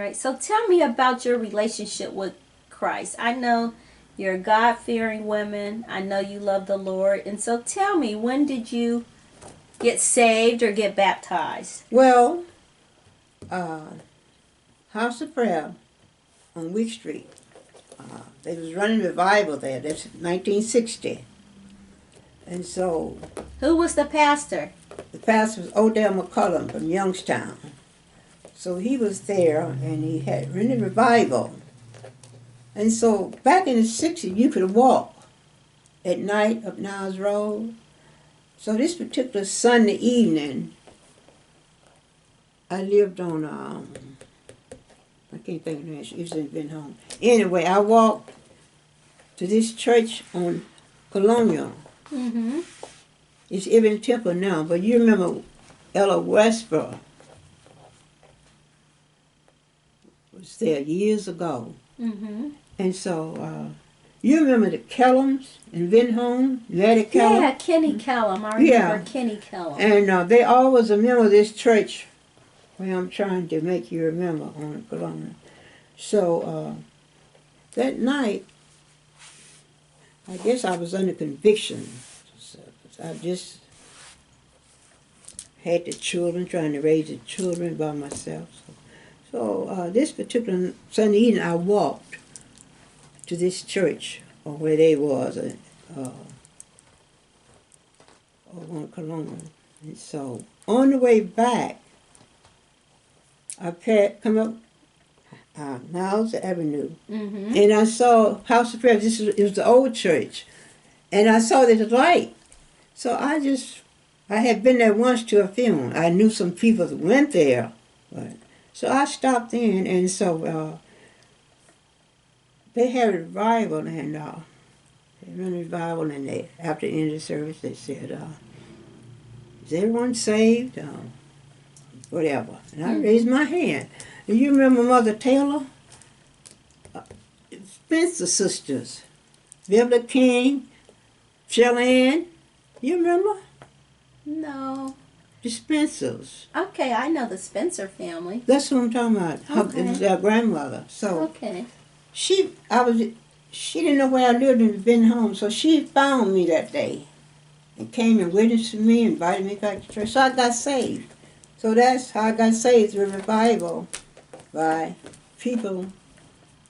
Right. So tell me about your relationship with Christ. I know you're a God-fearing woman. I know you love the Lord. And so tell me, when did you get saved or get baptized? Well, uh, House of Prayer on Week Street. They was running revival there. That's 1960. And so Who was the pastor? the pastor was Odell McCullum from Youngstown. So he was there and he had running revival. And so back in the 60s, you could walk at night up Niles Road. So this particular Sunday evening, I lived on, I can't think of the name, it's been home. Anyway, I walked to this church on Colonial. Mm-hmm. It's even Temple now, but you remember Ella Westboro was there years ago. Mm-hmm. And so, you remember the Kellums in Vinhome, Letty Kellum? Yeah, Kenny Kellum. I remember Kenny Kellum. And they always remember this church where I'm trying to make you remember on Colonial. So, that night, I guess I was under conviction. So, I just had the children, trying to raise the children by myself. So this particular Sunday evening, I walked to this church, or where they was, on Colonial. And so on the way back, I come up Niles Avenue, Mm-hmm. and I saw House of Prayer. It was the old church, and I saw the light. So I had been there once to a funeral. I knew some people that went there, but so I stopped in, and so they had a revival, and they ran a revival, and after the end of the service, they said, "Is everyone saved?" Whatever, and I raised my hand. And you remember Mother Taylor? Spencer sisters, Beverly King, Shelley. You remember? No. The Spencers. Okay, I know the Spencer family. That's what I'm talking about. Okay. It was their grandmother. So Okay. she didn't know where I lived and had been home, so she found me that day and came and witnessed to me, invited me back to church. So I got saved. So that's how I got saved through revival, by people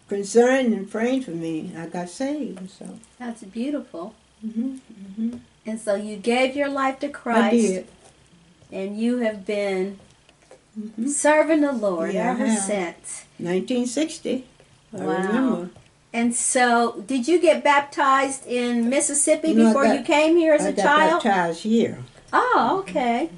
concerned and praying for me. I got saved. So That's beautiful. mm-hmm. And so you gave your life to I Christ. did. And you have been Mm-hmm. serving the Lord Yeah, I ever have. since. 1960. I Wow. remember. And so, did you get baptized in Mississippi No, before you came here as a I got child? baptized here. Oh, okay.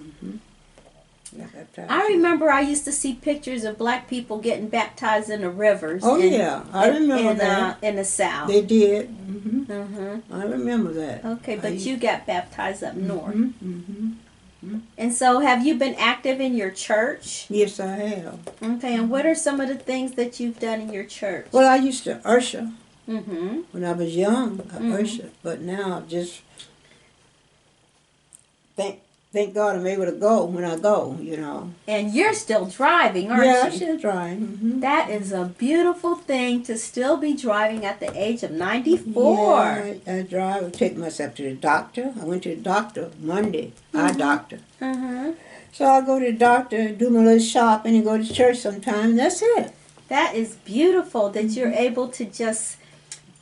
Got baptized I here. remember I used to see pictures of black people getting baptized in the rivers. Oh, yeah. I remember that. In the South. They did. Mm-hmm. Mm-hmm. I remember that. Okay, but you got baptized up north. Mm-hmm. And so, have you been active in your church? Yes, I have. Okay, and what are some of the things that you've done in your church? Well, I used to usher Mm-hmm. when I was young. I Mhm. ushered, but now I just thank God I'm able to go when I go. You know. And you're still driving, aren't Yeah, you? I'm still trying. Mm-hmm. That is a beautiful thing to still be driving at the age of 94. Yeah, I drive. I take myself to the doctor. I went to the doctor Monday. Our doctor. Mm-hmm. So I go to the doctor, do my little shopping, and go to church sometime. That's it. That is beautiful that you're able to just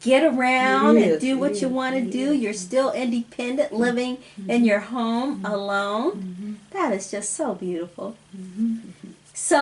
get around It and is, do what it you is, want to it do. is. You're still independent, living in your home alone. That is just so beautiful. Mm-hmm.